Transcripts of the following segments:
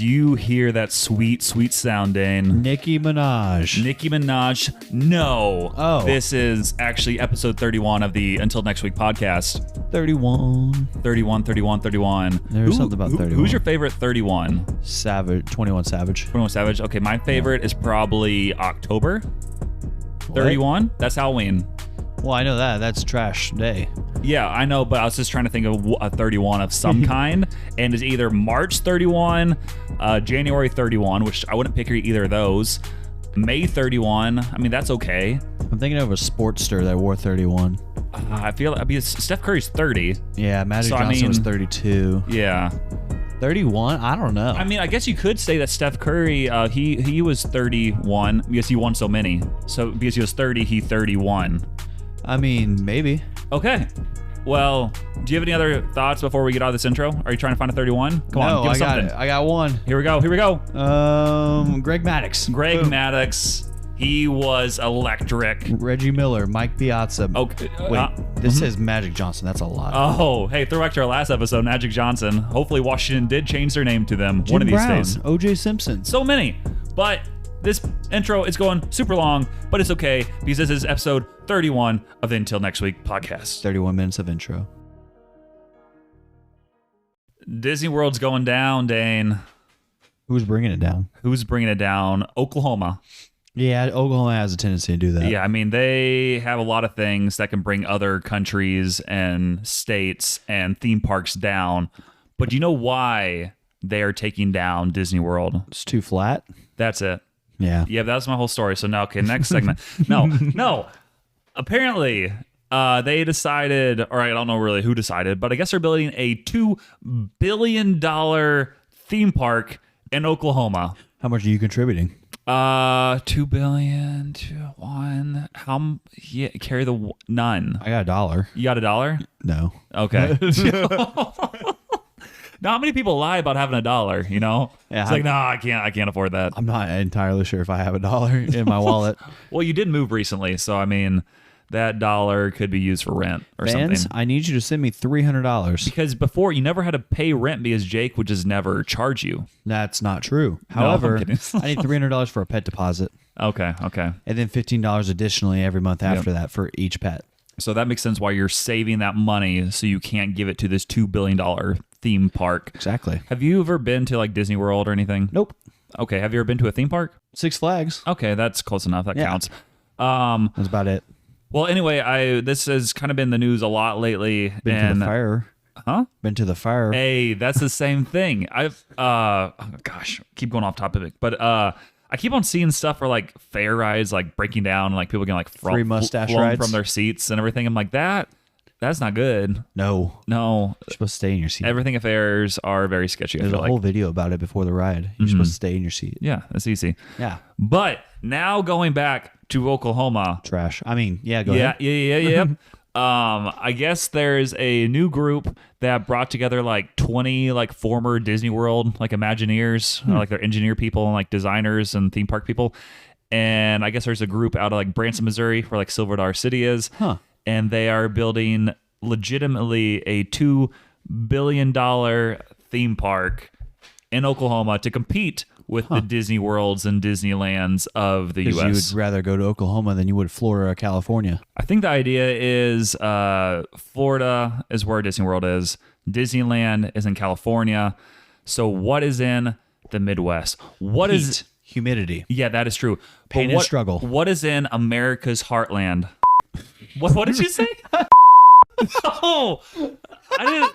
Do you hear that sweet, sweet sound, Dane? Nicki Minaj. Nicki Minaj? No. Oh. This is actually episode 31 of the Until Next Week podcast. 31. 31. There's something about 31. Who's your favorite 31? Savage. 21 Savage. 21 Savage. Okay, my favorite is probably October 31. What? That's Halloween. Well, I know that. That's trash day. Yeah, I know, but I was just trying to think of a 31 of some kind, and it's either March 31, January 31, which I wouldn't pick either of those, May 31. I mean, that's okay. I'm thinking of a sportster that wore 31. I feel like Steph Curry's 30. Yeah, Magic Johnson was 32. Yeah. 31? I don't know. I mean, I guess you could say that Steph Curry, he was 31 because he won so many. So because he was 30, he 31. I mean, maybe. Okay. Well, do you have any other thoughts before we get out of this intro? Are you trying to find a 31? Come on, give us something. I got one. Here we go. Greg Maddux. Greg Maddux. He was electric. Reggie Miller, Mike Piazza. Okay. Wait, this says Magic Johnson. That's a lot. Oh, hey, throw back to our last episode, Magic Johnson. Hopefully Washington did change their name to them Jim one of these Brown, days. O.J. Simpson. So many. But this intro is going super long, but it's okay because this is episode 31 of the Until Next Week podcast. 31 minutes of intro. Disney World's going down, Dane. Who's bringing it down? Who's bringing it down? Oklahoma. Yeah, Oklahoma has a tendency to do that. Yeah, I mean, they have a lot of things that can bring other countries and states and theme parks down. But do you know why they are taking down Disney World? It's too flat. That's it. Yeah. Yeah, that's my whole story. So now, okay, next segment. No. Apparently, they decided, or I don't know really who decided, but I guess they're building a $2 billion theme park in Oklahoma. How much are you contributing? $2 billion to one. Yeah, carry the none. I got $1. You got $1? No. Okay. Now, how many people lie about having $1? You know, Yeah, it's like, no, I can't afford that. I'm not entirely sure if I have $1 in my wallet. Well, you did move recently, so I mean, that $1 could be used for rent or Fans, something. I need you to send me $300. Because before, you never had to pay rent because Jake would just never charge you. That's not true. I'm However, kidding. I need $300 for a pet deposit, Okay. and then $15 additionally every month after that for each pet. So that makes sense why you're saving that money so you can't give it to this $2 billion theme park. Exactly. Have you ever been to like Disney World or anything? Nope. Okay. Have you ever been to a theme park? Six Flags. Okay, that's close enough. That Yeah. counts. That's about it. Well, anyway, this has kind of been the news a lot lately. Been to the fire. Huh? Been to the fire. Hey, that's the same thing. I've oh gosh, keep going off topic, but I keep on seeing stuff for like fair rides, like breaking down, like people getting like Free mustache flown rides from their seats and everything. I'm like, that's not good. No. No, You're supposed to stay in your seat. everything at fairs are very sketchy. I There's a feel whole like. video about it before the ride. You're supposed to stay in your seat. Yeah, that's easy. Yeah. But now going back to Oklahoma. Trash. I mean, yeah, go ahead. Yeah. I guess there's a new group that brought together like 20 like former Disney World like Imagineers, like they're engineer people and like designers and theme park people. And I guess there's a group out of like Branson, Missouri, where like Silver Dollar City is. Huh. And they are building legitimately a $2 billion theme park in Oklahoma to compete with the Disney Worlds and Disneylands of the Because U.S. you would rather go to Oklahoma than you would Florida or California. I think the idea is Florida is where Disney World is. Disneyland is in California. So what is in the Midwest? What is Heat. Humidity. Yeah, that is true. Pain But and struggle. What is in America's heartland? What did you say? No, I didn't.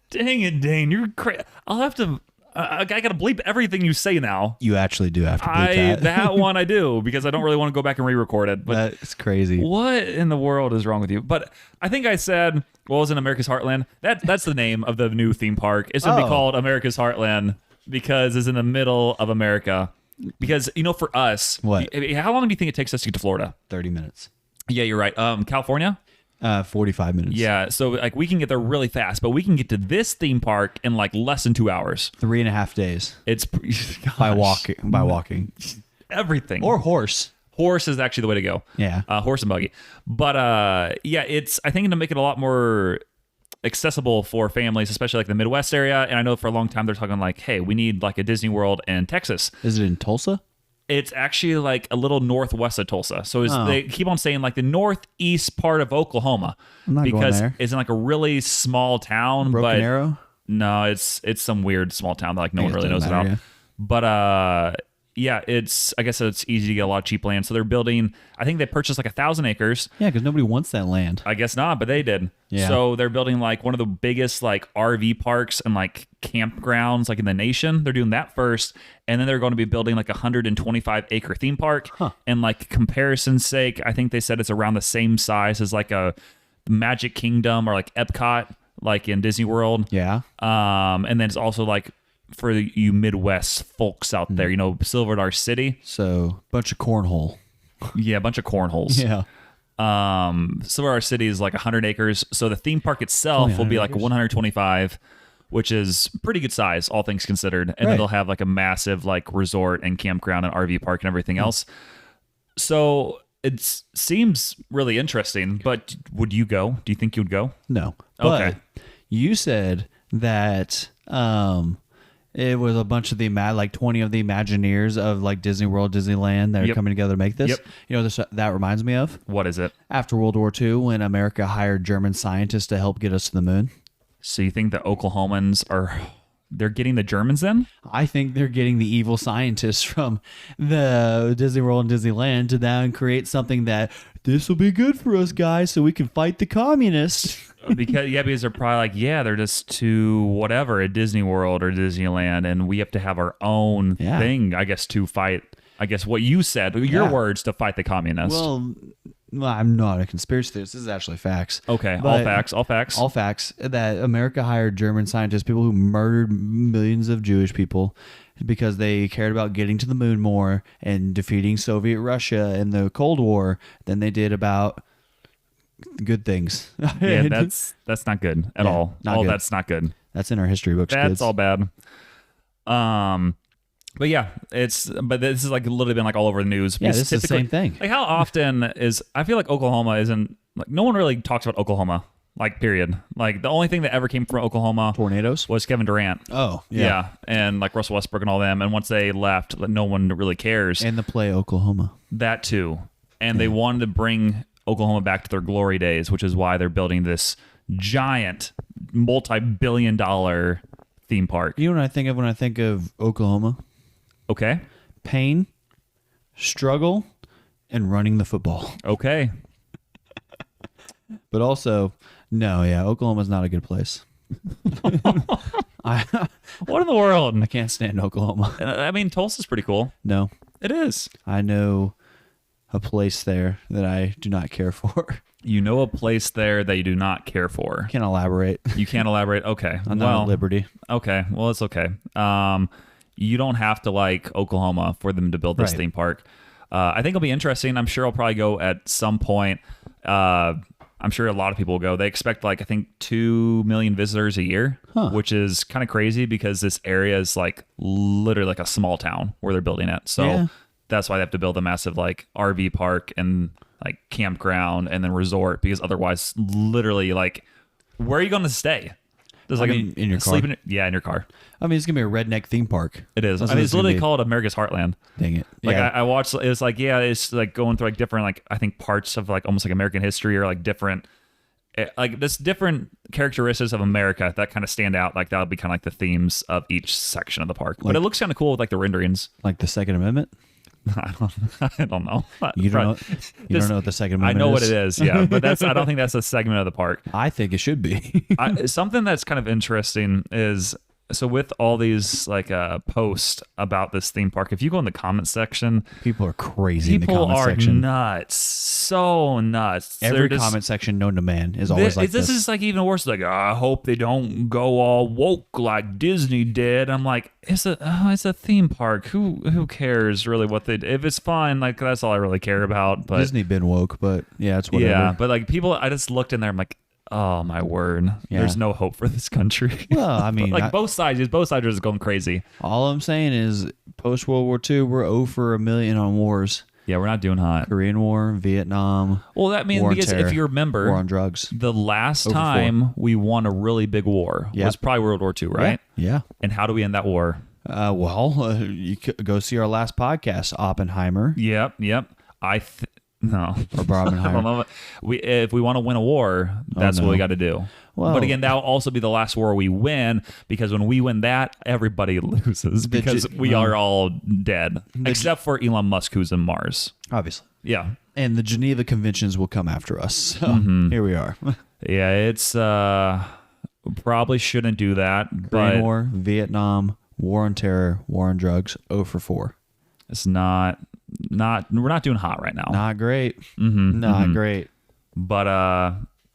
Dang it, Dane, you're crazy. I'll have to. I gotta bleep everything you say now. You actually do have to bleep That one I do because I don't really want to go back and re-record it. But That's crazy. what in the world is wrong with you? But I think I said, what was in America's Heartland? That's the name of the new theme park. It's gonna be called America's Heartland because it's in the middle of America. Because for us, What? How long do you think it takes us to get to Florida? 30 minutes. Yeah, you're right. California. 45 minutes. Yeah, so like we can get there really fast, but we can get to this theme park in like less than 2 hours. 3.5 days. It's By walking. everything Or horse. Horse is actually the way to go. Yeah. Horse and buggy. But yeah, it's I think to make it a lot more accessible for families, especially like the Midwest area. And I know for a long time they're talking like, hey, we need like a Disney World in Texas. Is it in Tulsa? It's actually like a little northwest of Tulsa. So Oh. they keep on saying like the northeast part of Oklahoma I'm not going because there. it's in like a really small town. Broken but Arrow? No, it's some weird small town that like no one really knows doesn't matter, about. But yeah, I guess it's easy to get a lot of cheap land. So they're building, I think they purchased like 1,000 acres. Yeah, because nobody wants that land. I guess not, but they did. Yeah. So they're building like one of the biggest like RV parks and like campgrounds like in the nation. They're doing that first, and then they're going to be building like a 125-acre theme park. And like comparison's sake, I think they said it's around the same size as like a Magic Kingdom or like Epcot, like in Disney World. Yeah. And then it's also like for you Midwest folks out there, you know, Silver City. So, bunch of cornhole. Yeah, a bunch of cornholes. Yeah. Silver City is like 100 acres. So the theme park itself will be like 125, which is pretty good size, all things considered. And then they'll have like a massive like resort and campground and RV park and everything else. So it seems really interesting, but would you go? Do you think you would go? No. Okay. But you said that it was a bunch of like 20 of the Imagineers of like Disney World, Disneyland that are coming together to make this. Yep. You know, that reminds me of? What is it? After World War II, when America hired German scientists to help get us to the moon. So you think the Oklahomans they're getting the Germans in? I think they're getting the evil scientists from the Disney World and Disneyland to now create something that this will be good for us guys so we can fight the communists. because they're probably like, they're just too whatever at Disney World or Disneyland, and we have to have our own thing, I guess, to fight. I guess what you said, your words, to fight the communists. Well, I'm not a conspiracy theorist. This is actually facts. Okay, But all facts. All facts that America hired German scientists, people who murdered millions of Jewish people because they cared about getting to the moon more and defeating Soviet Russia in the Cold War than they did about good things. Yeah, that's not good at all. Good. That's not good. That's in our history books. That's kids. all bad. But yeah, this is like literally been like all over the news. Yeah, this is the same thing. Like how often I feel like Oklahoma isn't like no one really talks about Oklahoma. Like period. Like the only thing that ever came from Oklahoma Tornadoes was Kevin Durant. Oh Yeah, and like Russell Westbrook and all them. And once they left, no one really cares. And the play Oklahoma. That too. And they wanted to bring Oklahoma back to their glory days, which is why they're building this giant multi-billion-dollar theme park. You know what I think of when I think of Oklahoma? Okay. Pain, struggle, and running the football. Okay. But also, Oklahoma's not a good place. What in the world? I can't stand Oklahoma. I mean, Tulsa's pretty cool. No. It is. I know a place there that I do not care for. You know a place there that you do not care for. Can't elaborate. You can't elaborate? Okay. I'm not at liberty. Okay. Well, it's okay. You don't have to like Oklahoma for them to build this theme park. I think it'll be interesting. I'm sure I'll probably go at some point. I'm sure a lot of people will go. They expect like, I think 2 million visitors a year, which is kind of crazy because this area is like literally like a small town where they're building it. So that's why they have to build a massive like RV park and like campground and then resort, because otherwise literally like, where are you going to stay? There's like in your car. In your car. I mean, it's going to be a redneck theme park. It is. That's I mean, what it's gonna literally be. called America's Heartland. Dang it. Like I watched, it's like, it's like going through like different, like I think parts of like almost like American history or like different, like this different characteristics of America that kind of stand out. Like that'll be kind of like the themes of each section of the park. But it looks kind of cool with like the renderings. Like the Second Amendment? I don't know. You don't know what the Second Amendment is? I know what it is, yeah. But I don't think that's a segment of the park. I think it should be. Something that's kind of interesting is, so with all these like posts about this theme park, if you go in the comment section, people are crazy in the people comment are section. nuts, so nuts. Every comment section known to man is always like this. This is like even worse. Like, I hope they don't go all woke like Disney did. I'm like, it's a theme park. Who cares really what they? If it's fun, like that's all I really care about. But Disney been woke, but yeah, it's whatever. Yeah, but like people, I just looked in there. I'm like, oh my word, there's no hope for this country. Well, I mean, like both sides are just going crazy. All I'm saying is, post World War II, we're 0 for a million on wars. Yeah, we're not doing hot. Korean War, Vietnam. Well, that means War on because terror, if you remember, war on drugs. the last Over time we won a really big war Yep. was probably World War II, right? Yeah. And how do we end that war? You could go see our last podcast, Oppenheimer Yep. No. or I Barbenheimer. don't know. If we want to win a war, that's what we got to do. Well- but again, that will also be the last war we win, because when we win that, everybody loses because we are all dead, except for Elon Musk, who's in Mars. Obviously. Yeah. And the Geneva Conventions will come after us. So here we are. Yeah, it's probably shouldn't do that, Korean but War, Vietnam, War on Terror, War on Drugs, 0 for 4. it's not we're not doing hot right now. Not great. Not great. But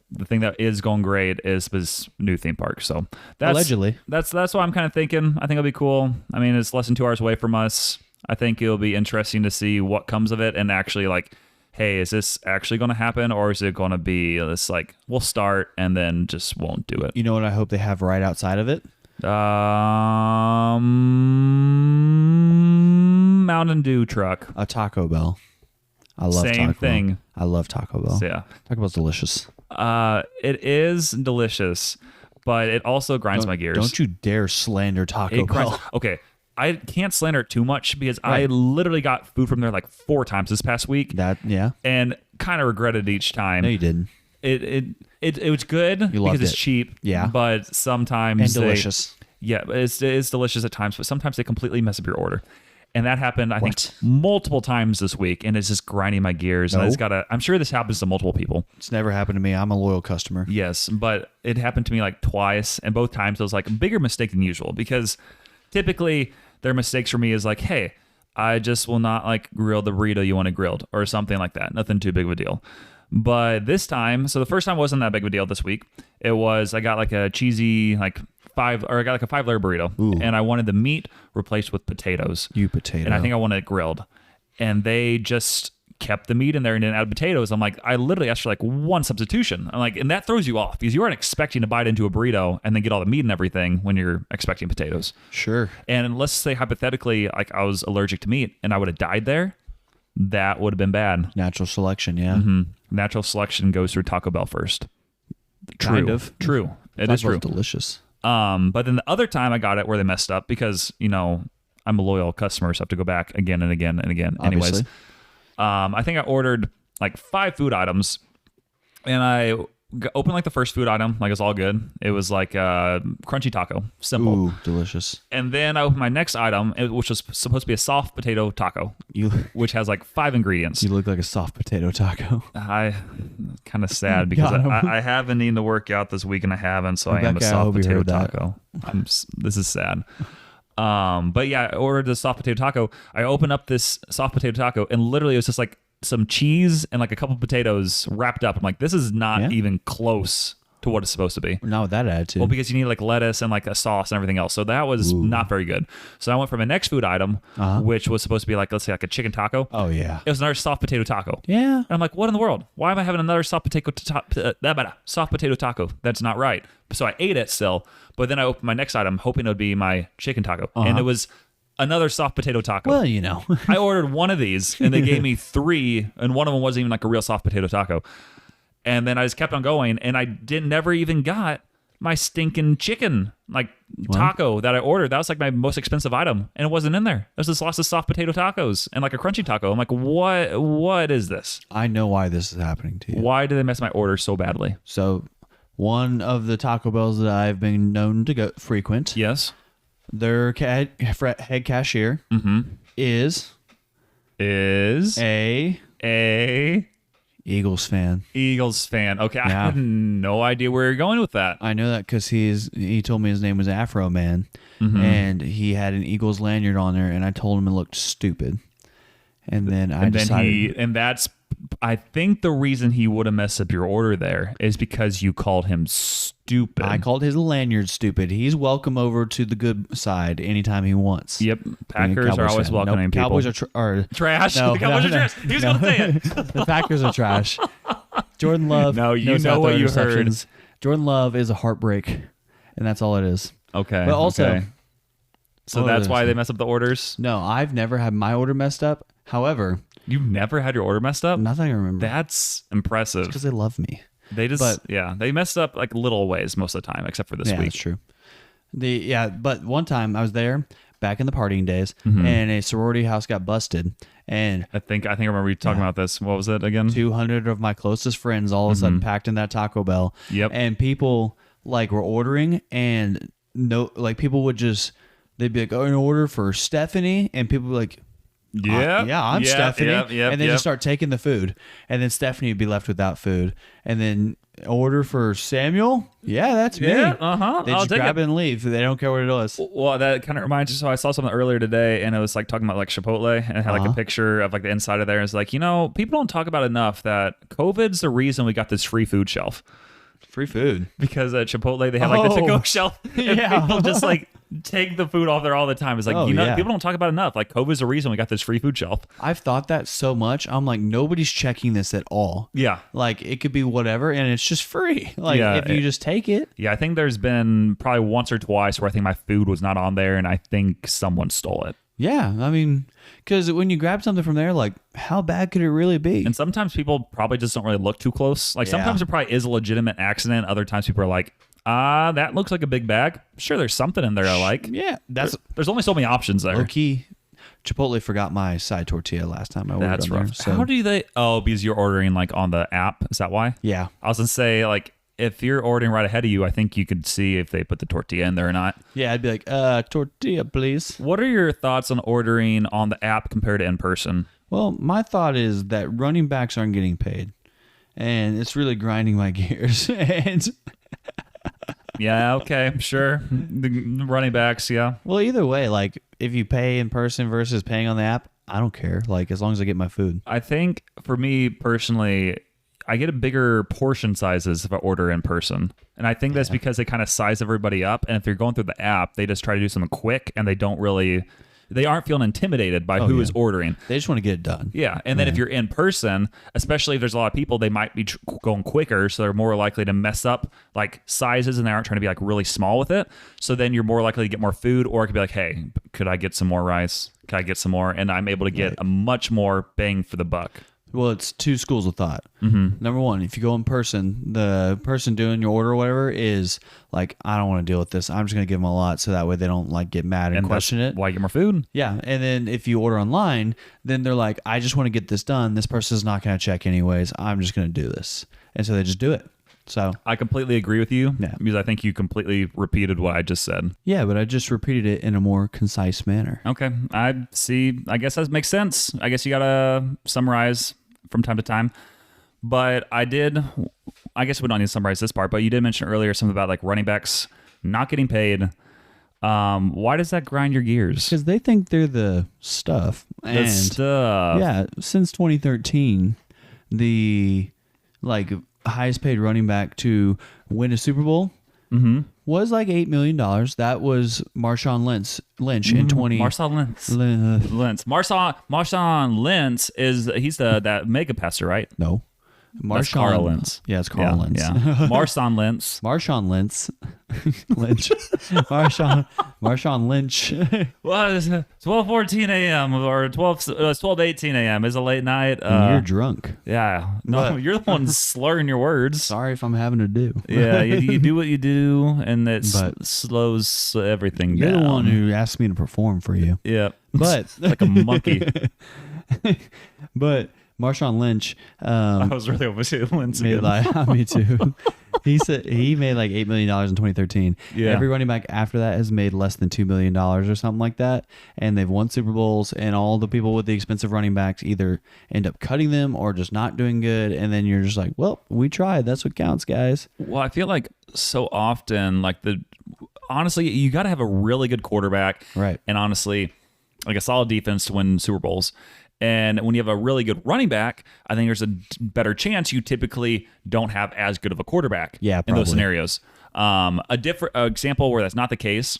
the thing that is going great is this new theme park. So that's Allegedly. That's what I'm kind of thinking. I think it'll be cool. I mean, it's less than 2 hours away from us. I think it'll be interesting to see what comes of it, and actually like, hey, is this actually going to happen, or is it going to be this like we'll start and then just won't do it? You know what I hope they have right outside of it? Mountain Dew truck. A Taco Bell. I love Same Taco thing. Bell. I love Taco Bell. So, yeah. Taco Bell's delicious. It is delicious, but it also grinds my gears. Don't you dare slander Taco Bell. Okay, I can't slander it too much because I Right. literally got food from there like 4 times this past week, Yeah. and kind of regretted each time. No, you didn't. It was good because loved it's it. cheap. Yeah. but sometimes And they- delicious. Yeah, it's delicious at times, but sometimes they completely mess up your order. And that happened, I think, What? multiple times this week, and it's just grinding my gears. And No. I'm sure this happens to multiple people. It's never happened to me. I'm a loyal customer. Yes, but it happened to me like twice, and both times it was like a bigger mistake than usual, because typically their mistakes for me is like, hey, I just will not like grill the burrito you want it grilled, or something like that. Nothing too big of a deal. But this time, so the first time wasn't that big of a deal this week. It was, I got like a cheesy like I got like a 5-layer burrito, and I wanted the meat replaced with potatoes. You potato. And I think I wanted it grilled. And they just kept the meat in there and didn't add potatoes. I'm like, I literally asked for like one substitution. I'm like, and that throws you off because you aren't expecting to bite into a burrito and then get all the meat and everything when you're expecting potatoes. Sure. And let's say hypothetically, like I was allergic to meat and I would have died there, that would have been bad. Natural selection, yeah. Natural selection goes through Taco Bell first. Kind True. of. True. It Taco is true. Bell's delicious. But then the other time I got it where they messed up, because, you know, I'm a loyal customer, so I have to go back again and again and again. Obviously. Anyways, I think I ordered like 5 food items, and I opened like the first food item, like it's all good. It was like a crunchy taco, simple. Ooh, delicious. And then I opened my next item, which was supposed to be a soft potato taco, You which has like 5 ingredients. you look like a soft potato taco. I kind of sad because Got 'em. I have been needing to work out this week and I haven't, so I am a Rebecca, I soft hope you potato heard that. taco. This is sad. But yeah, I ordered the soft potato taco. I opened up this soft potato taco, and literally it was just like some cheese and like a couple potatoes wrapped up. I'm like, this is not Yeah. even close to what it's supposed to be. Not with that attitude. Well, because you need like lettuce and like a sauce and everything else. So that was not very good. So I went for my next food item, which was supposed to be like, let's say like a chicken taco. oh yeah. It was another soft potato taco. Yeah. And I'm like, what in the world? Why am I having another soft potato taco? That's not right. So I ate it still, but then I opened my next item hoping it would be my chicken taco. And it was another soft potato taco. Well, you know. I ordered one of these and they gave me 3, and one of them wasn't even like a real soft potato taco. And then I just kept on going, and I never even got my stinking chicken taco that I ordered. That was like my most expensive item, and it wasn't in there. It was just lots of soft potato tacos and like a crunchy taco. I'm like, what is this? I know why this is happening to you. Why did they mess my order so badly? So, one of the Taco Bells that I've been known to go frequent, Yes. their head cashier is a Eagles fan. Eagles fan. Okay, I Yeah. had no idea where you're going with that. I know that because he told me his name was Afro Man, and he had an Eagles lanyard on there, and I told him it looked stupid. And then I decided. That's, I think the reason he would have messed up your order there is because you called him stupid. I called his lanyard stupid. He's welcome over to the good side anytime he wants. Yep, Being a Packers are Cowboys always fan. welcoming Nope, people. Cowboys are trash. No, The Cowboys no, are no, trash. He was going to say it. The Packers are trash. Jordan Love. No, you knows know how to what throw you heard. interceptions. Jordan Love is a heartbreak, and that's all it is. Okay, But also, okay. So what that's was why it? they mess up the orders. No, I've never had my order messed up. However, You've never had your order messed up? Nothing I remember. That's impressive. Because they love me. They just, they messed up like little ways most of the time, except for this week. That's true. But one time I was there back in the partying days, and a sorority house got busted, and I think I remember you talking about this. What was it again? 200 of my closest friends all of a sudden packed in that Taco Bell. Yep. And people like were ordering, and people would they'd be like, "Oh, an order for Stephanie," and people would be like, I'm Stephanie. And then just start taking the food. And then Stephanie would be left without food. And then order for Samuel? Yeah, that's me. Yeah, They just grab it and leave. They don't care what it was. Well, that kind of reminds me. So I saw something earlier today, and it was like talking about like Chipotle, and it had like a picture of like the inside of there. And it's like, people don't talk about enough that COVID's the reason we got this free food shelf. Free food. Because at Chipotle, they have like the to-go shelf. And people just like take the food off there all the time. It's like, people don't talk about enough. Like, COVID's the reason we got this free food shelf. I've thought that so much. I'm like, nobody's checking this at all. Yeah. Like, it could be whatever, and it's just free. Like, if you just take it. Yeah, I think there's been probably once or twice where I think my food was not on there, and I think someone stole it. Yeah, I mean, because when you grab something from there, like, how bad could it really be? And sometimes people probably just don't really look too close. Like, sometimes it probably is a legitimate accident. Other times people are like, that looks like a big bag. Sure, there's something in there I like. Yeah, there's only so many options there. Low key, Chipotle forgot my side tortilla last time I ordered. That's rough. There, so. How do they? Oh, because you're ordering like on the app. Is that why? Yeah. I was gonna say like, if you're ordering right ahead of you, I think you could see if they put the tortilla in there or not. Yeah, I'd be like, tortilla, please. What are your thoughts on ordering on the app compared to in person? Well, my thought is that running backs aren't getting paid, and it's really grinding my gears. And yeah, okay, sure. The running backs, yeah. Well, either way, like if you pay in person versus paying on the app, I don't care. Like as long as I get my food. I think for me personally, I get a bigger portion sizes if I order in person. And I think that's because they kind of size everybody up. And if you're going through the app, they just try to do something quick and they aren't feeling intimidated by who is ordering. They just want to get it done. Yeah. And then if you're in person, especially if there's a lot of people, they might be going quicker. So they're more likely to mess up like sizes and they aren't trying to be like really small with it. So then you're more likely to get more food, or it could be like, hey, could I get some more rice? Could I get some more? And I'm able to get a much more bang for the buck. Well, it's two schools of thought. Number one, if you go in person, the person doing your order or whatever is like, I don't want to deal with this. I'm just going to give them a lot so that way they don't like get mad and question it. Why get more food? Yeah. And then if you order online, then they're like, I just want to get this done. This person's not going to check anyways. I'm just going to do this. And so they just do it. So I completely agree with you because I think you completely repeated what I just said. Yeah, but I just repeated it in a more concise manner. Okay. I see. I guess that makes sense. I guess you got to summarize from time to time. But I guess we don't need to summarize this part, but you did mention earlier something about like running backs not getting paid. Why does that grind your gears? Because they think they're the stuff. Yeah, since 2013, the like highest paid running back to win a Super Bowl was like $8 million. That was Marshawn Lynch in 20. Marshawn Lynch he's that mega passer, right? No. Carl Lentz. Yeah, it's Carl Lentz. Yeah. Marshawn Lynch. Marshawn Lynch. Marshawn Lynch. Well, it's 12:14 a.m. or 12:18 a.m. It's a late night. You're drunk. Yeah. No, you're the one slurring your words. Sorry if I'm having to do. Yeah, you do what you do, and it slows everything down. You're the one who asked me to perform for you. Yeah. But like a monkey. But Marshawn Lynch. I was really hoping to say Lynch again. Me too. He said he made like $8 million in 2013. Yeah. Every running back after that has made less than $2 million or something like that. And they've won Super Bowls, and all the people with the expensive running backs either end up cutting them or just not doing good. And then you're just like, well, we tried. That's what counts, guys. Well, I feel like so often, honestly, you got to have a really good quarterback. Right. And honestly, like a solid defense to win Super Bowls. And when you have a really good running back, I think there's a better chance you typically don't have as good of a quarterback in those scenarios. A different example where that's not the case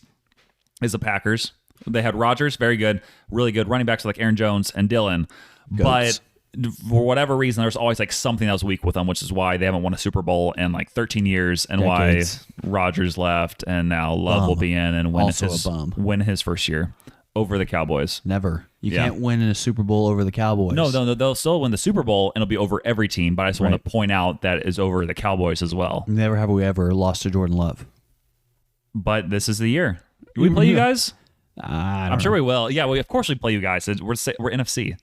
is the Packers. They had Rodgers, very good, really good running backs like Aaron Jones and Dillon. Goats. But for whatever reason, there's always like something that was weak with them, which is why they haven't won a Super Bowl in like 13 years and Decades. why Rodgers left and now Love will be in and win his first year. over the Cowboys. Never. You Yeah. can't win in a Super Bowl over the Cowboys. No, they'll still win the Super Bowl, and it'll be over every team. But I just want to point out that is over the Cowboys as well. Never have we ever lost to Jordan Love. But this is the year. Do we play you guys? I'm sure we will. Yeah, of course we play you guys. We're NFC.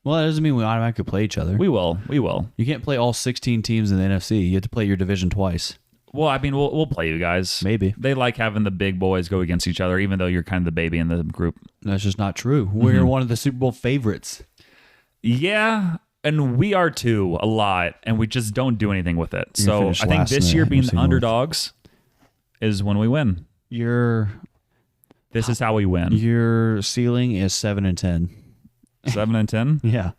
Well, that doesn't mean we automatically play each other. We will. You can't play all 16 teams in the NFC. You have to play your division twice. Well, I mean, we'll play you guys. Maybe. They like having the big boys go against each other, even though you're kind of the baby in the group. That's just not true. We're one of the Super Bowl favorites. Yeah, and we are too, a lot, and we just don't do anything with it. You're So I finished think last this in year the being NFC the North. underdogs is when we win. This is how we win. Your ceiling is 7-10. 7-10? Yeah.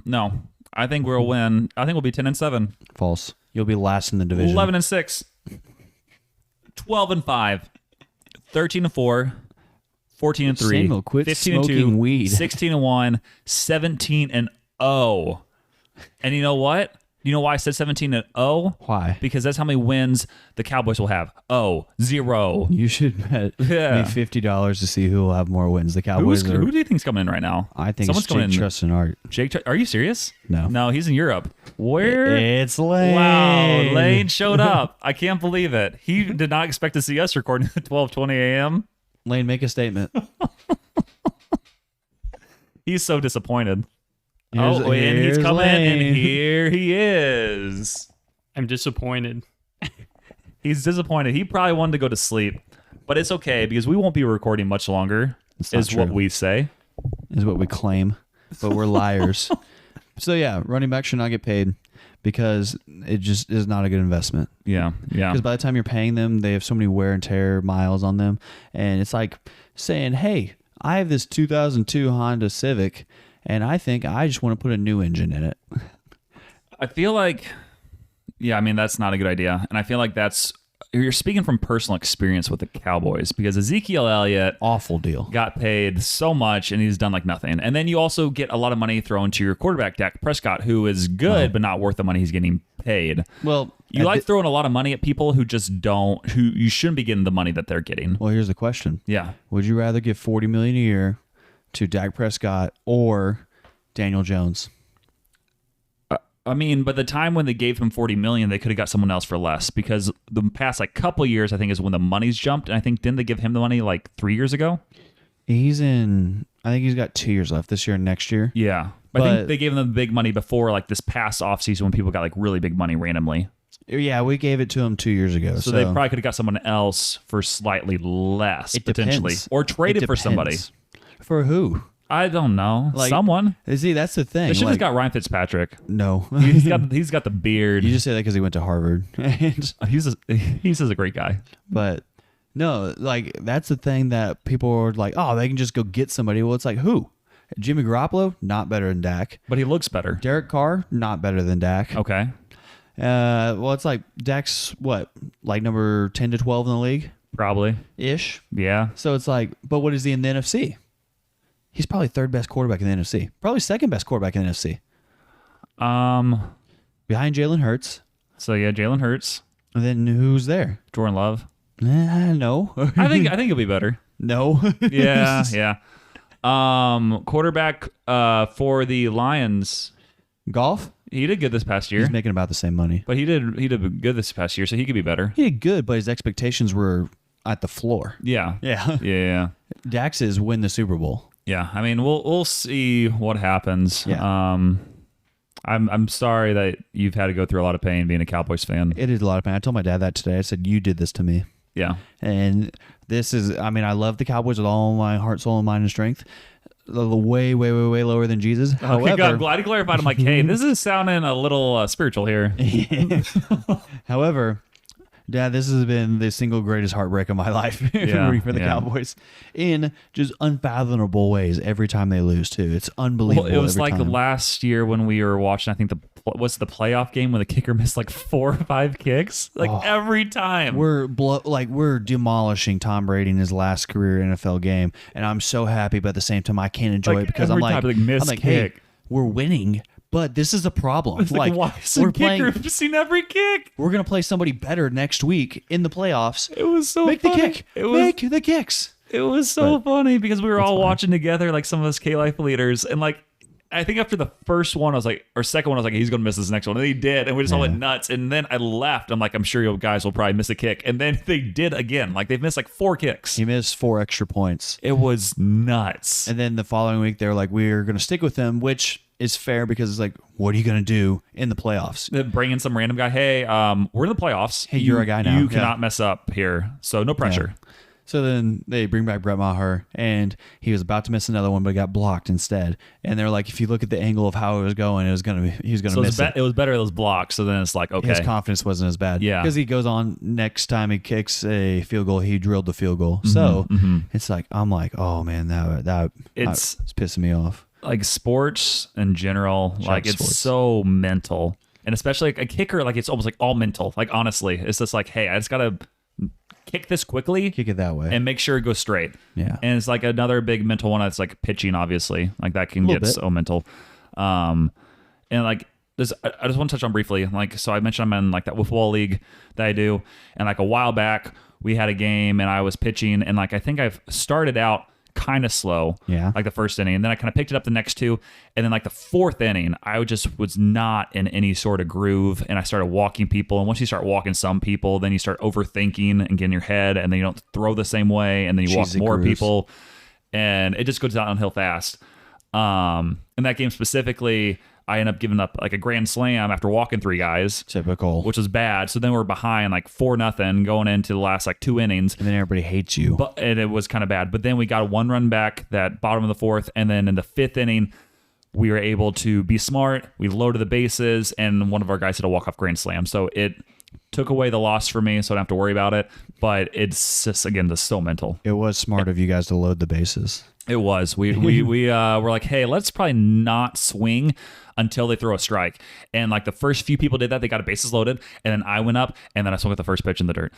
No. I think we'll win. I think we'll be 10-7. False. You'll be last in the division. 11-6. 12-5. 13-4. 14-3. Samuel, quit 15-2. smoking weed. 16-1. 17-0. And you know what? You know why I said 17-0? Why? Because that's how many wins the Cowboys will have. 0. You should bet me $50 to see who will have more wins. The Cowboys Who do you think's coming in right now? I think Someone's it's Jake Trust and Art. Are you serious? No. No, he's in Europe. Where? It's Lane. Wow, Lane showed up. I can't believe it. He did not expect to see us recording at 12:20 a.m. Lane, make a statement. He's so disappointed. Here's and he's coming, Lane. and here he is. I'm disappointed. He's disappointed. He probably wanted to go to sleep, but it's okay because we won't be recording much longer, That's not is what true. we say. Is what we claim, but we're liars. So yeah, running back should not get paid because it just is not a good investment. Yeah. Because by the time you're paying them, they have so many wear and tear miles on them, and it's like saying, "Hey, I have this 2002 Honda Civic, and I think I just want to put a new engine in it." I feel like, I mean, that's not a good idea. And I feel like you're speaking from personal experience with the Cowboys because Ezekiel Elliott Awful deal. got paid so much and he's done like nothing. And then you also get a lot of money thrown to your quarterback, Dak Prescott, who is good, but not worth the money he's getting paid. Well, You like throwing a lot of money at people who just who you shouldn't be getting the money that they're getting. well, here's the question: Yeah. would you rather give $40 million a year to Dak Prescott or Daniel Jones? I mean, by the time when they gave him $40 million, they could have got someone else for less because the past like couple years, I think, is when the money's jumped. And I think didn't they give him the money like 3 years ago? I think he's got 2 years left, this year and next year. Yeah. I think they gave him the big money before like this past offseason when people got like really big money randomly. Yeah, we gave it to him 2 years ago. So they probably could have got someone else for slightly less It potentially. depends. Or traded It for somebody. depends. For who? I don't know. Someone. See, that's the thing. They should have Like, got Ryan Fitzpatrick. no. He's got the beard. You just say that because he went to Harvard. He's just a great guy. But no, like that's the thing that people are like, oh, they can just go get somebody. Well, it's like who? Jimmy Garoppolo, not better than Dak. But he looks better. Derek Carr, not better than Dak. Okay. Well, it's like Dak's what, like number 10 to 12 in the league Probably. ish. Yeah. So it's like, but what is he in the NFC? He's probably third best quarterback in the NFC. Probably second best quarterback in the NFC. Behind Jalen Hurts. So yeah, Jalen Hurts, And then who's there? Jordan Love. No. I think he'll be better. No. Yeah, yeah. Quarterback for the Lions. Golf? He did good this past year. He's making about the same money. But he did good this past year, so he could be better. He did good, but his expectations were at the floor. Yeah. Yeah. Yeah. Dax is win the Super Bowl. Yeah. I mean, we'll see what happens. Yeah. I'm sorry that you've had to go through a lot of pain being a Cowboys fan. It is a lot of pain. I told my dad that today. I said, you did this to me. Yeah. And this is, I mean, I love the Cowboys with all my heart, soul, and mind and strength. Way, way, way, way lower than Jesus. Okay, However, God, I'm glad he clarified. I'm like, hey, this is sounding a little spiritual here. However, Dad, this has been the single greatest heartbreak of my life rooting for the Cowboys in just unfathomable ways every time they lose, too. It's unbelievable. Well, it was every like time. last year when we were watching, I think what's the playoff game when the kicker missed like 4 or 5 kicks? Like every time. We're demolishing Tom Brady in his last career NFL game, and I'm so happy, but at the same time I can't enjoy it because I'm every like, time, like, missed I'm like, hey, kick. we're winning, but this is a problem. It's like, why is the kicker have seen every kick? We're gonna play somebody better next week in the playoffs. It was so Make funny. the kick. Make the kicks. It was so funny because we were all fine. watching together, like some of us K-Life leaders, and like I think after the first one, I was like, or second one, I was like, he's gonna miss this next one, and he did, and we just all went nuts. And then I left. I'm like, I'm sure you guys will probably miss a kick, and then they did again. Like they've missed like 4 kicks. He missed 4 extra points. It was nuts. And then the following week, they were like, we're going to stick with him, which is fair because it's like, what are you going to do in the playoffs? Bring in some random guy. Hey, we're in the playoffs. Hey, you're a guy now. You cannot mess up here, so no pressure. Yeah. So then they bring back Brett Maher, and he was about to miss another one, but he got blocked instead. And they're like, if you look at the angle of how it was going, he was going to miss it. It was better those blocks. So then it's like, okay, His confidence wasn't as bad. Yeah. Because he goes on next time he kicks a field goal, he drilled the field goal. So it's like, I'm like, oh man, it's pissing me off. like sports in general, like it's sports. so mental, and especially like a kicker, like it's almost like all mental. Like honestly, it's just like, hey, I just gotta kick this quickly, Kick it that way. and make sure it goes straight. Yeah. And it's like another big mental one that's like pitching, obviously. Like that can Little get bit. so mental. And like this, I just want to touch on briefly. Like, so I mentioned I'm in like that wiffle league that I do. And like a while back, we had a game and I was pitching. And like, I think I've started out kind of slow. Yeah. Like the first inning. And then I kind of picked it up the next 2. And then like the 4th inning, I just was not in any sort of groove. And I started walking people. And once you start walking some people, then you start overthinking and getting in your head. And then you don't throw the same way. And then you walk Cheesy more grooves. people. And it just goes downhill fast. In that game specifically, I ended up giving up like a grand slam after walking 3 guys, Typical. which was bad. So then we're behind like 4-0 going into the last like 2 innings. And then everybody hates you. And it was kind of bad. But then we got a 1 run back that bottom of the 4th. And then in the 5th inning, we were able to be smart. We loaded the bases, and one of our guys hit a walk-off grand slam. So it took away the loss for me, so I don't have to worry about it. But it's just, again, just so mental. It was smart of you guys to load the bases. It was. We were like, hey, let's probably not swing until they throw a strike. And like the first few people did that, they got a bases loaded, and then I went up, and then I swung at the first pitch in the dirt.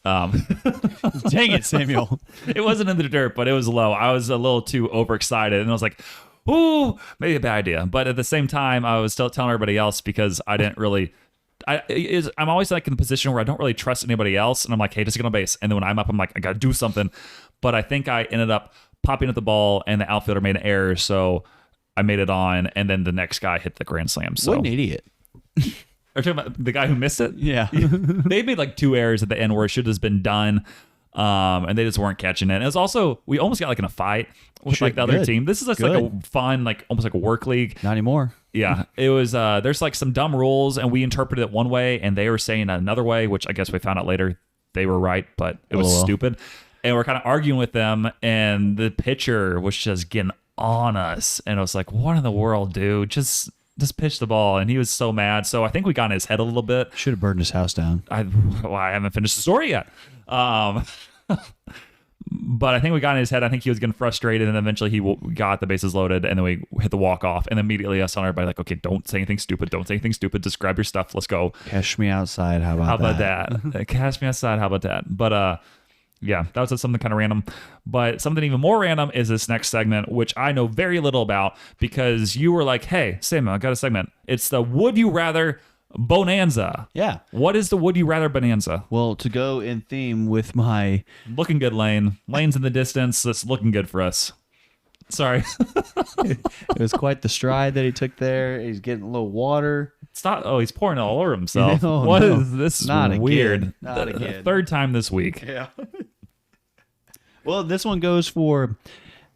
Dang it, Samuel. It wasn't in the dirt, but it was low. I was a little too overexcited, and I was like, ooh, maybe a bad idea. But at the same time, I was still telling everybody else because I didn't really. I'm always like in the position where I don't really trust anybody else, and I'm like, hey, just get on base. And then when I'm up, I'm like, I gotta do something. But I think I ended up popping at the ball, and the outfielder made an error, so I made it on, and then the next guy hit the grand slam. So What an idiot. are you talking about the guy who missed it? Yeah. They made like 2 errors at the end where it should have been done. And they just weren't catching it. And it was also, we almost got like in a fight with like the other Good. team. This is just like a fun, like almost like a work league. Not anymore. Yeah, it was. There's like some dumb rules, and we interpreted it one way, and they were saying another way, which I guess we found out later they were right, but it was LOL. stupid. And we're kind of arguing with them, and the pitcher was just getting on us, and I was like, "What in the world, dude? Just pitch the ball." And he was so mad. So I think we got in his head a little bit. Should have burned his house down. I haven't finished the story yet. But I think we got in his head. I think he was getting frustrated, and eventually he got the bases loaded, and then we hit the walk off. And immediately I was telling everybody, like, okay, don't say anything stupid. Don't say anything stupid. Just grab your stuff. Let's go. Cash me outside. How about that? Cash me outside. How about that? But yeah, that was just something kind of random. But something even more random is this next segment, which I know very little about because you were like, hey, Samuel, I got a segment. It's the Would You Rather Bonanza. Yeah. What is the Would You Rather Bonanza? Well, to go in theme with my... Looking good, Lane. Lane's in the distance. That's looking good for us. Sorry. It was quite the stride that he took there. He's getting a little water. Stop. Oh, he's pouring it all over himself. No, What no. is this? Not again. Weird. Not The again. 3rd time this week. Yeah. Well, this one goes for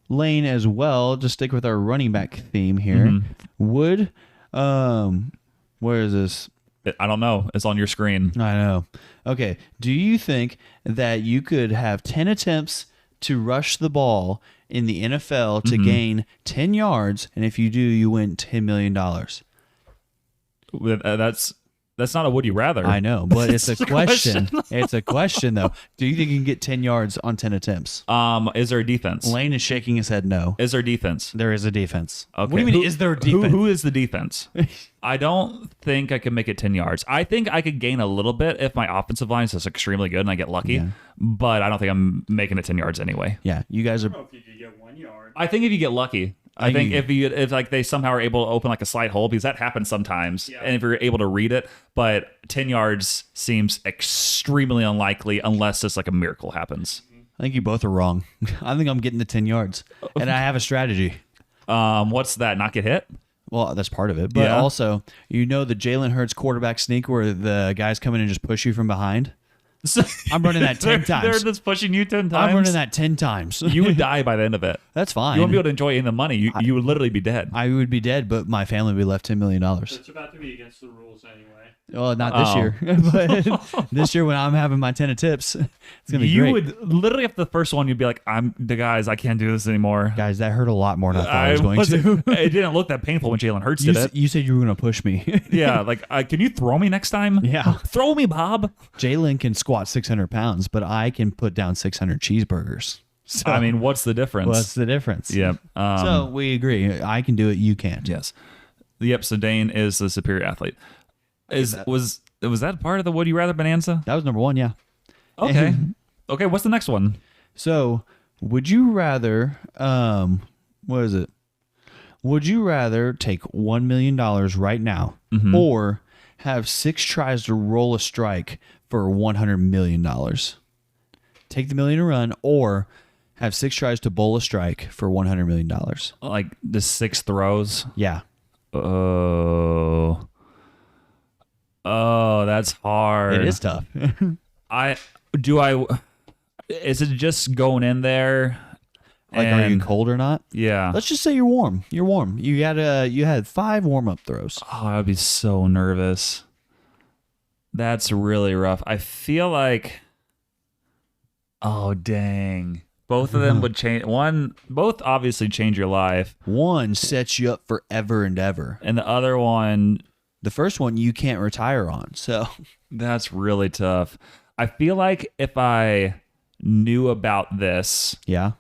Lane as well. Just stick with our running back theme here. Would, where is this? I don't know. It's on your screen. I know. Okay. Do you think that you could have 10 attempts to rush the ball in the NFL to gain 10 yards, and if you do, you win $10 million? That's not a would you rather. I know, but it's a It's a question. It's a question, though. Do you think you can get 10 yards on 10 attempts? Is there a defense? Lane is shaking his head no. Is there a defense? There is a defense. Okay. What do you mean, is there a defense? Who is the defense? I don't think I can make it 10 yards. I think I could gain a little bit if my offensive line is just extremely good and I get lucky. Yeah. But I don't think I'm making it 10 yards anyway. Yeah, you guys are... If you could get 1 yard. I think if you get lucky. I think if like they somehow are able to open like a slight hole, because that happens sometimes, and if you're able to read it, but 10 yards seems extremely unlikely unless just like a miracle happens. I think you both are wrong. I think I'm getting the 10 yards, and I have a strategy. What's that? Not get hit? Well, that's part of it, but Yeah. also, the Jalen Hurts quarterback sneak where the guys come in and just push you from behind. I'm running that 10 times. They're just pushing you 10 times. I'm running that 10 times. You would die by the end of it. That's fine. You won't be able to enjoy any of the money. You would literally be dead. I would be dead, but my family would be left $10 million. It's about to be against the rules anyway. Well, not this year, but this year when I'm having my 10 of tips, it's gonna be You great. would literally after the first one, you'd be like, "I'm the guys. I can't do this anymore." Guys, that hurt a lot more than I thought I was going to. It didn't look that painful when Jalen Hurts did it. You said you were going to push me. Yeah, like, can you throw me next time? Yeah. Throw me, Bob. Jalen can squat 600 pounds, but I can put down 600 cheeseburgers. So, I mean, what's the difference? what's the difference? Yep. So we agree. I can do it. You can't. Yes. Yep. So Dane is the superior athlete. Was that part of the Would You Rather bonanza? That was number one. Yeah. Okay. Okay. What's the next one? So would you rather, what is it? Would you rather take $1 million right now or have 6 tries to roll a strike for $100 million? Take the million and run, or have 6 tries to bowl a strike for $100 million. Like the 6 throws. Yeah. Oh, that's hard. It is tough. Is it just going in there? Like, are you cold or not? Yeah. Let's just say you're warm. You're warm. You had 5 warm-up throws. Oh, I'd be so nervous. That's really rough. I feel like, oh dang, both of them would change. Both obviously change your life. One sets you up forever and ever. And the other one, The first one you can't retire on. So that's really tough. I feel like if I knew about this, yeah,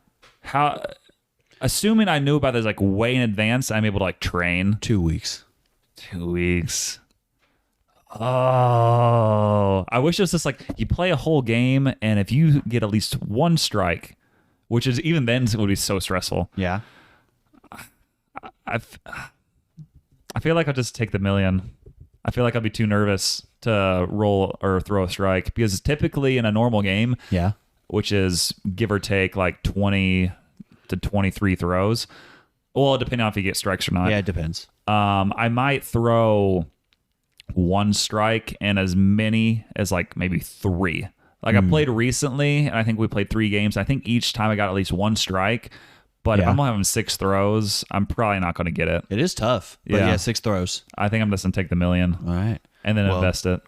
assuming I knew about this like way in advance, I'm able to like train. 2 weeks. 2 weeks. Oh, I wish it was just like you play a whole game, and if you get at least 1 strike, which is even then would be so stressful. Yeah. I feel like I'll just take the million. I feel like I'll be too nervous to roll or throw a strike because typically in a normal game, Yeah. which is give or take like 20 to 23 throws, well, depending on if you get strikes or not. Yeah, it depends. I might throw 1 strike and as many as like maybe 3. Like I played recently, and I think we played 3 games. I think each time I got at least 1 strike. But if Yeah. I'm having 6 throws, I'm probably not going to get it. It is tough. But Yeah. yeah, 6 throws. I think I'm just going to take the million All right. and then Well, invest it.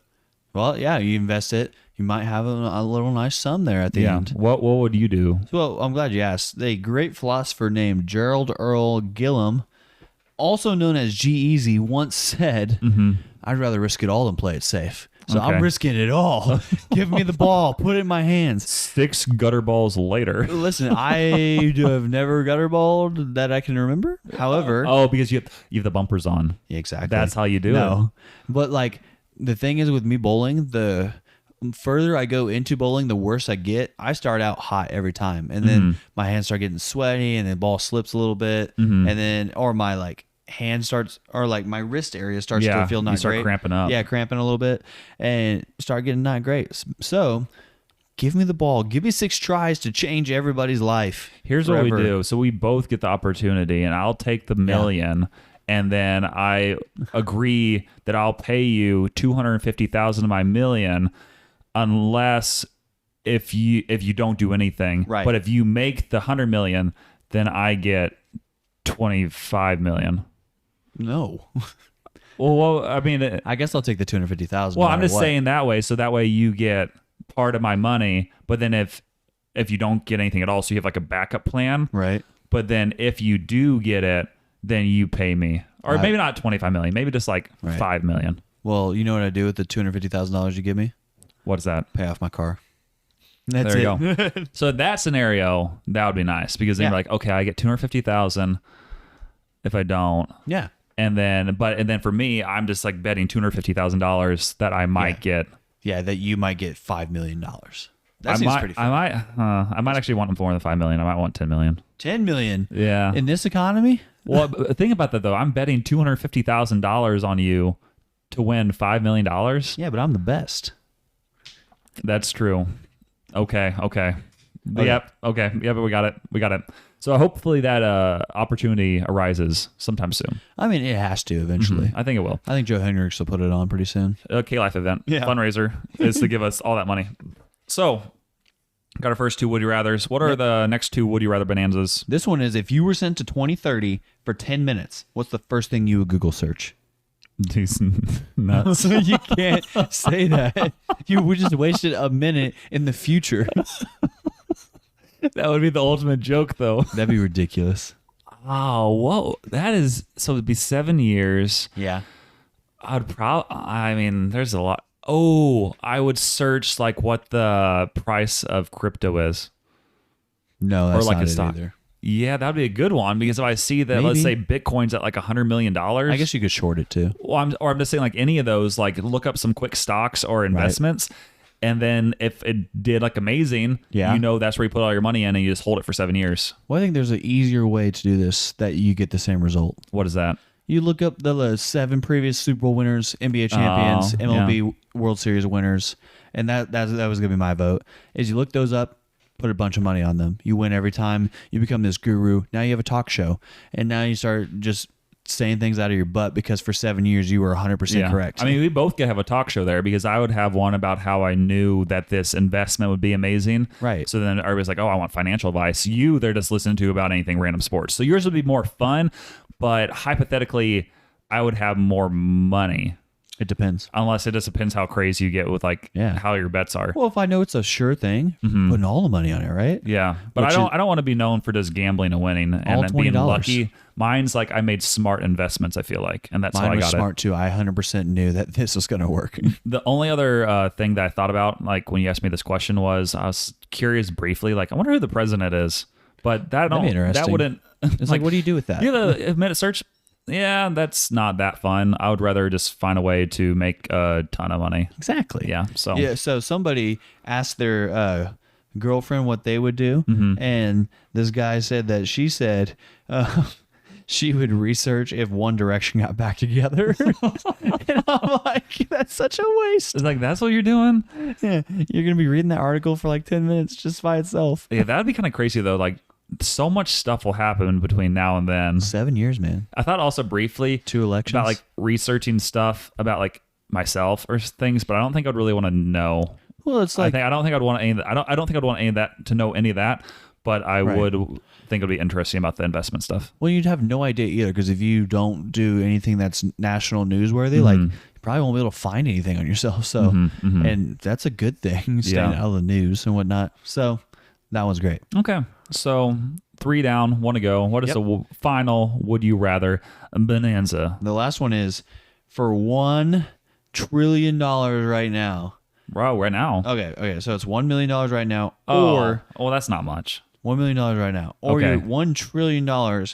Well, yeah, you invest it. You might have a little nice sum there at the Yeah. end. What would you do? Well, I'm glad you asked. A great philosopher named Gerald Earl Gillum, also known as G-Eazy, once said, I'd rather risk it all than play it safe. So Okay. I'm risking it all. Give me the ball. Put it in my hands. 6 gutter balls later. Listen, I have never gutter balled that I can remember. However, Oh, because you have the bumpers on. exactly. That's how you do No. But like the thing is with me bowling, the further I go into bowling, the worse I get. I start out hot every time, and then my hands start getting sweaty, and the ball slips a little bit, and then or my like hand starts or like my wrist area starts Yeah, to feel not you start great. cramping up. Yeah, cramping a little bit, and start getting not great. So. Give me the ball. Give me 6 tries to change everybody's life. Here's what we forever. do. So we both get the opportunity, and I'll take the million, and then I agree that I'll pay you $250,000 of my million, unless if you don't do anything. Right. But if you make the 100 million, then I get 25 million. No. Well, I mean, I guess I'll take the 250,000. well, no I'm matter just what. saying that way, so that way you get part of my money. But then if you don't get anything at all, so you have like a backup plan. Right. But then if you do get it, then you pay me. Or Right. maybe not 25 million, maybe just like Right. 5 million. Well, you know what I do with the $250,000 you give me? What is that? Pay off my car. That's There you it. go. So that scenario, that would be nice because then Yeah. you're like, okay, I get 250,000 if I don't. Yeah. And then for me, I'm just like betting $250,000 that I might get. Yeah, that you might get $5 million. That I seems might, pretty fair. I might actually want more than 5 million. I might want 10 million. 10 million Yeah. in this economy? Well, think about that though. I'm betting $250,000 on you to win $5 million. Yeah, but I'm the best. That's true. Okay. Yep. Okay. Yeah, but we got it. So hopefully that opportunity arises sometime soon. I mean, it has to eventually. I think it will. I think Joe Hendricks will put it on pretty soon. A K-Life event Yeah. fundraiser is to give us all that money. So, got our first 2 Would You Rathers. What are the next 2 Would You Rather bonanzas? This one is, if you were sent to 2030 for 10 minutes, what's the first thing you would Google search? Decent nuts. You can't say that. You would just wasted a minute in the future. That would be the ultimate joke, though. That'd be ridiculous. Oh, whoa. That is, so it'd be 7 years. Yeah. I mean, there's a lot. Oh, I would search like what the price of crypto is. No, that's or like not a it stock. either. Yeah, that'd be a good one because if I see that, let's say Maybe. Bitcoin's at like $100 million. I guess you could short it too. Well, I'm just saying like any of those, like look up some quick stocks or investments. And then if it did like amazing, Yeah. you know that's where you put all your money in and you just hold it for 7 years. Well, I think there's an easier way to do this that you get the same result. What is that? You look up the 7 previous Super Bowl winners, NBA champions, Oh, MLB World Series winners, and that was gonna be my vote. Is you look those up, put a bunch of money on them. You win every time. You become this guru. Now you have a talk show, and now you start just saying things out of your butt because for 7 years you were 100% correct. I mean, we both could have a talk show there because I would have one about how I knew that this investment would be amazing. Right. So then everybody's like, oh, I want financial advice. They're just listening to about anything random sports. So yours would be more fun, but hypothetically, I would have more money. it depends. Unless it just depends how crazy you get with like how your bets are. Well, if I know it's a sure thing, putting all the money on it, right? Yeah, but Which I don't want to be known for just gambling and winning and All then being $20. lucky. Mine's like I made smart investments. I feel like, and that's how Mine I was got smart too. I 100% knew that this was going to work. The only other thing that I thought about, like when you asked me this question, was I was curious briefly, like I wonder who the president is, but That'd be interesting. that wouldn't. It's like, what do you do with that? You have a minute search. Yeah, that's not that fun. I would rather just find a way to make a ton of money. Exactly. Yeah. So Yeah. So somebody asked their girlfriend what they would do, and this guy said that she said she would research if One Direction got back together. And I'm like, that's such a waste. it's like that's what you're doing. Yeah, you're gonna be reading that article for like 10 minutes just by itself. Yeah, that'd be kind of crazy though. Like so much stuff will happen between now and then. 7 years, man. I thought also briefly 2 elections. about like researching stuff about like myself or things, but I don't think I'd really want to know. Well, it's like I don't think I'd want any of that. I don't think I'd want any of that to know any of that, but I would think it'd be interesting about the investment stuff. well, you'd have no idea either because if you don't do anything that's national newsworthy, like you probably won't be able to find anything on yourself. So, and that's a good thing, staying out of the news and whatnot. So, that one's great. Okay. So 3 down, 1 to go. What is the final would you rather bonanza? The last one is for $1 trillion right now. Bro, right now. Okay. So it's $1 million right now, Or that's not much. $1 million right now, or Okay. you're $1 trillion,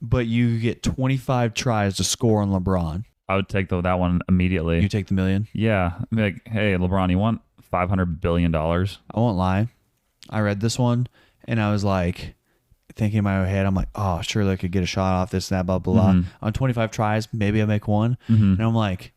but you get 25 tries to score on LeBron. I would take that one immediately. You take the million. Yeah. I'd be like, hey, LeBron, you want $500 billion? I won't lie. I read this one and I was like, thinking in my head, I'm like, oh, surely I could get a shot off this and that, blah, blah, blah. On 25 tries, maybe I make one. And I'm like,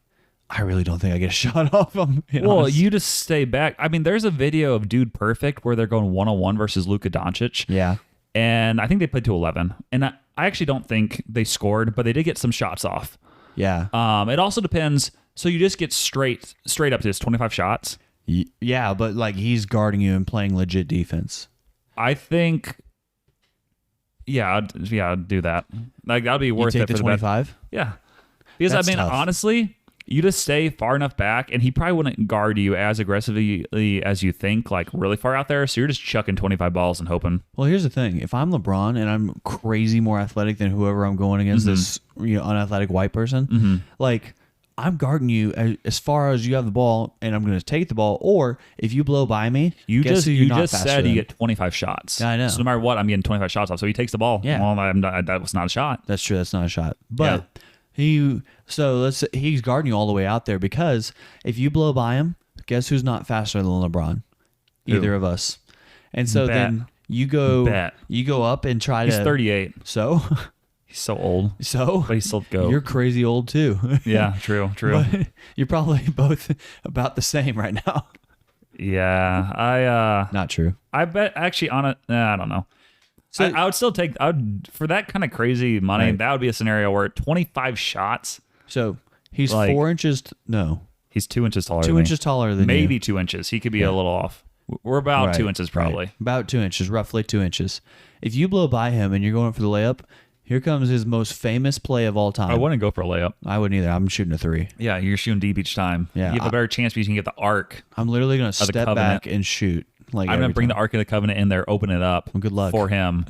I really don't think I get a shot off him. Well, you just stay back. I mean, there's a video of Dude Perfect where they're going 1-on-1 versus Luka Doncic. Yeah. And I think they played to 11. And I actually don't think they scored, but they did get some shots off. Yeah. It also depends. So you just get straight up to this 25 shots. Yeah, but like he's guarding you and playing legit defense. I think, I'd do that. Like that'd be worth You it take for the the bet. 25? Yeah, because That's I mean, tough. honestly, you just stay far enough back, and he probably wouldn't guard you as aggressively as you think, like really far out there. So you're just chucking 25 balls and hoping. Well, here's the thing. If I'm LeBron and I'm crazy more athletic than whoever I'm going against, this unathletic white person, like I'm guarding you as far as you have the ball, and I'm going to take the ball. Or if you blow by me, You guess just who you're not faster said you than? get 25 shots. Yeah, I know. So no matter what, I'm getting 25 shots off. So he takes the ball. Yeah. Well, that was not a shot. That's true. That's not a shot. But he's guarding you all the way out there because if you blow by him, guess who's not faster than LeBron? Who? Either of us. And so Bet. then you go up and try He's to 38. So He's so old, but but he's still go. you're crazy old too. Yeah, true. But you're probably both about the same right now. Yeah, Not true. I bet actually on it. I don't know. So I would still take. I would for that kind of crazy money. Right. That would be a scenario where 25 shots. so he's Like- 4 inches. No, He's 2 inches taller. 2 than me. inches taller than Maybe you. 2 inches. He could be a little off. We're about 2 inches probably. Right. About 2 inches, roughly 2 inches. If you blow by him and you're going for the layup, here comes his most famous play of all time. I wouldn't go for a layup. I wouldn't either. I'm shooting a 3. Yeah, you're shooting deep each time. Yeah, you have a better chance because you can get the arc. I'm literally going to the step Covenant. back and shoot. Like I'm gonna every bring the time. Ark of the Covenant in there, open it up. Well, good luck. For him.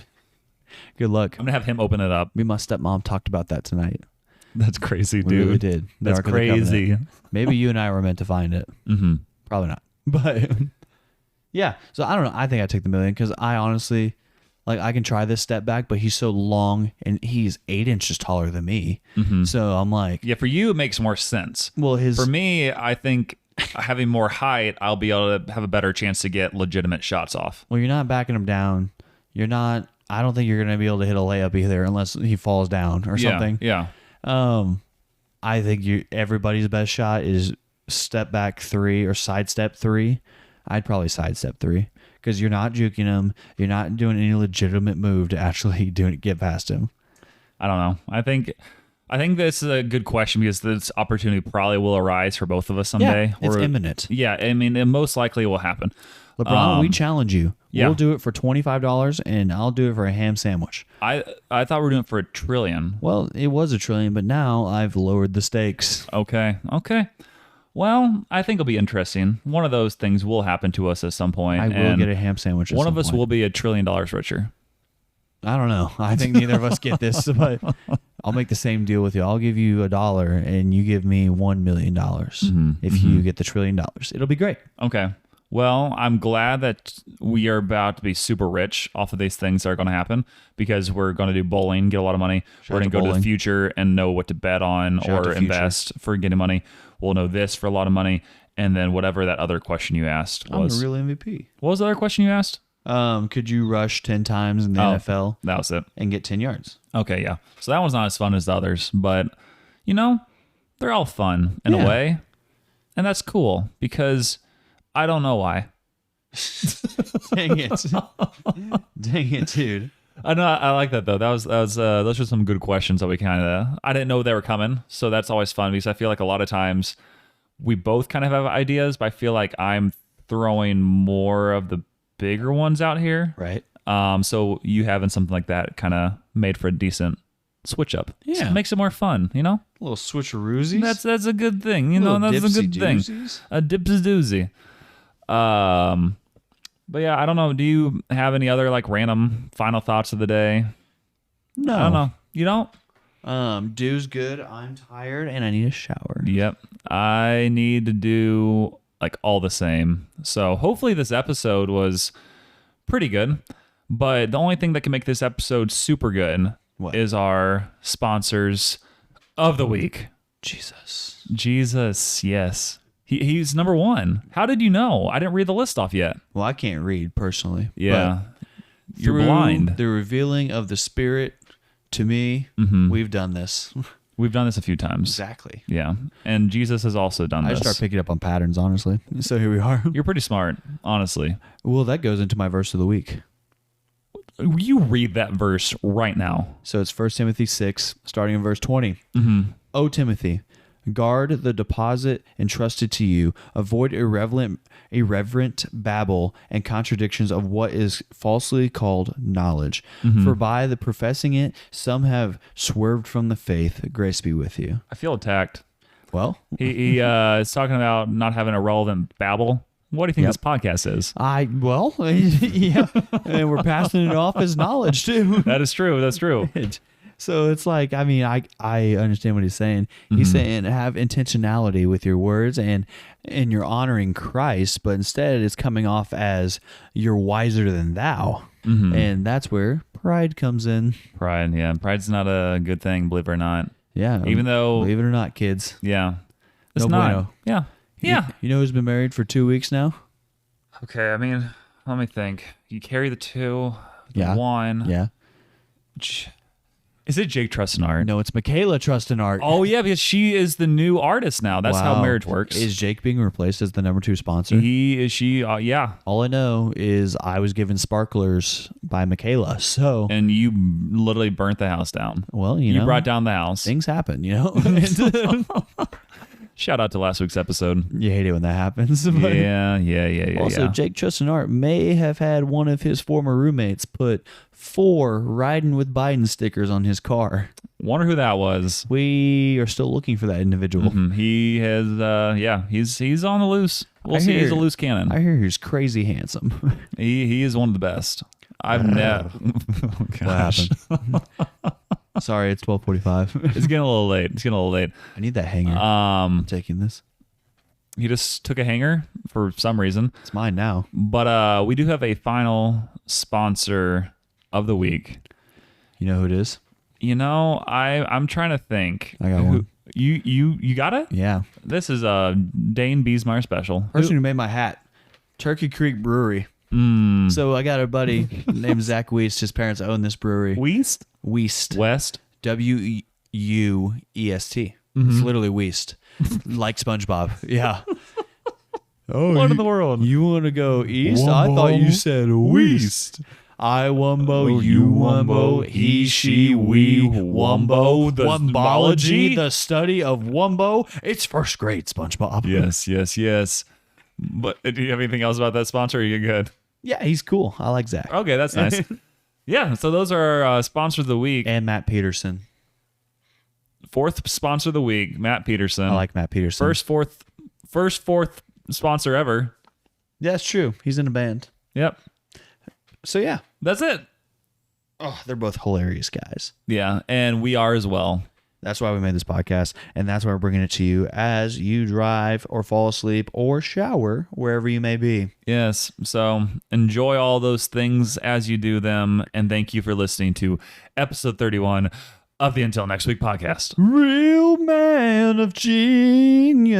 Good luck. I'm gonna have him open it up. Me and my stepmom talked about that tonight. That's crazy, We really did. The That's Ark of the Covenant. crazy. Maybe you and I were meant to find it. Mm-hmm. Probably not. But yeah, so I don't know. I think I take the million because I honestly, like, I can try this step back, but he's so long and he's 8 inches taller than me. So I'm like, Yeah, for you it makes more sense. well, his For me, I think having more height, I'll be able to have a better chance to get legitimate shots off. well, you're not backing him down. You're not. I don't think you're gonna be able to hit a layup either unless he falls down or something. Yeah. I think everybody's best shot is step back 3 or sidestep 3. I'd probably sidestep 3 because you're not juking him. You're not doing any legitimate move to actually get past him. I don't know. I think this is a good question because this opportunity probably will arise for both of us someday. It's imminent. Yeah, I mean, it most likely will happen. LeBron, we challenge you. yeah. We'll do it for $25 and I'll do it for a ham sandwich. I thought we were doing it for $1 trillion. Well, it was $1 trillion, but now I've lowered the stakes. Okay. Well, I think it'll be interesting. One of those things will happen to us at some point. I will and get a ham sandwich at One some of us point. will be $1 trillion richer. I don't know. I think neither of us get this, but I'll make the same deal with you. I'll give you $1 and you give me $1 million if you get the $1 trillion. It'll be great. Okay. Well, I'm glad that we are about to be super rich off of these things that are going to happen because we're going to do bowling, get a lot of money. We're out going to to go to the bowling. future and know what to bet on Shout out or to future. invest for getting money. We'll know this for a lot of money. And then whatever that other question you asked I'm was. the real MVP. What was the other question you asked? Could you rush 10 times in the Oh. NFL That was it. and get 10 yards? Okay, yeah. So that one's not as fun as the others, but they're all fun in Yeah. a way. And that's cool because I don't know why. Dang it. Dang it, dude. I know I like that though. Those were some good questions that we I didn't know they were coming. So that's always fun because I feel like a lot of times we both kind of have ideas, but I feel like I'm throwing more of the bigger ones out here. Right. So you having something like that kind of made for a decent switch up. Yeah. So it makes it more fun, A little switcheroosies. That's a good thing, Little that's a good thing. dipsy-doosies. A dipsy doozy. But yeah, I don't know. Do you have any other like random final thoughts of the day? No. I don't know. You don't? Dude's good. I'm tired and I need a shower. Yep. I need to do like all the same. So hopefully this episode was pretty good. But the only thing that can make this episode super good What? is our sponsors of the week. Jesus. Yes. He's number one. How did you know? I didn't read the list off yet. Well, I can't read personally. Yeah. but You're through blind. The revealing of the Spirit to me, we've done this. We've done this a few times. Exactly. Yeah. And Jesus has also done I this. just start picking up on patterns, honestly. So here we are. You're pretty smart, honestly. Well, that goes into my verse of the week. You read that verse right now. So it's 1 Timothy 6, starting in verse 20. O Timothy, guard the deposit entrusted to you. Avoid irreverent babble and contradictions of what is falsely called knowledge. For by the professing it, some have swerved from the faith. Grace be with you. I feel attacked. Well, He is talking about not having a relevant babble. What do you think Yep. this podcast is? yeah, and we're passing it off as knowledge too. That is true. That's true. So it's like, I mean, I understand what he's saying. He's saying have intentionality with your words and you're honoring Christ, but instead it's coming off as you're wiser than thou. And that's where pride comes in. Pride. Yeah. Pride's not a good thing, believe it or not. Yeah. Even though, Believe it or not, kids. yeah. It's No not. bueno. Yeah. Yeah. You know who's been married for 2 weeks now? Okay. I mean, let me think. You carry the two, the Yeah. one. Yeah. Is it Jake Trustenart? No, it's Michaela Trustenart. Oh yeah, because she is the new artist now. That's how Wow. marriage works. Is Jake being replaced as the number 2 sponsor? He is she? Yeah. All I know is I was given sparklers by Michaela. So, And you literally burnt the house down. well, you You know, brought down the house. things happen, you know? Shout out to last week's episode. You hate it when that happens. But Yeah. also, Jake Trustenart may have had one of his former roommates put 4 riding with Biden stickers on his car. Wonder who that was. We are still looking for that individual. He has. He's on the loose. We'll see. He's a loose cannon. I hear he's crazy handsome. He is one of the best. I've never. Oh, What happened? Sorry, it's 12:45. It's getting a little late. I need that hanger. I'm taking this. He just took a hanger for some reason. It's mine now. But we do have a final sponsor of the week. You know who it is? You know, I'm trying to think. I got one. You got it? Yeah. This is a Dane Beesmeyer special. Person who made my hat. Turkey Creek Brewery. So I got a buddy named Zach Weist. His parents own this brewery. Weist? Weist. West? Wuest. It's literally Weist. Like SpongeBob. Yeah. Oh, What in the world? You want to go east? I thought you said Weist. I wumbo, you wumbo, he, she, we, wumbo, the wumbology, the study of wumbo. It's first grade, SpongeBob. Yes. But do you have anything else about that sponsor? Or are you good? Yeah, he's cool. I like Zach. Okay, that's nice. Yeah, so those are our sponsors of the week. And Matt Peterson. 4th sponsor of the week, Matt Peterson. I like Matt Peterson. First fourth sponsor ever. Yeah, that's true. He's in a band. Yep. So yeah. That's it. Oh, they're both hilarious guys. Yeah, and we are as well. That's why we made this podcast, and that's why we're bringing it to you as you drive or fall asleep or shower, wherever you may be. Yes. So enjoy all those things as you do them. And thank you for listening to episode 31 of the Until Next Week podcast. Real man of genius.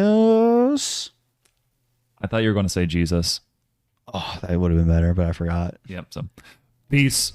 I thought you were going to say Jesus. Oh, that would have been better, but I forgot. Yep. So peace.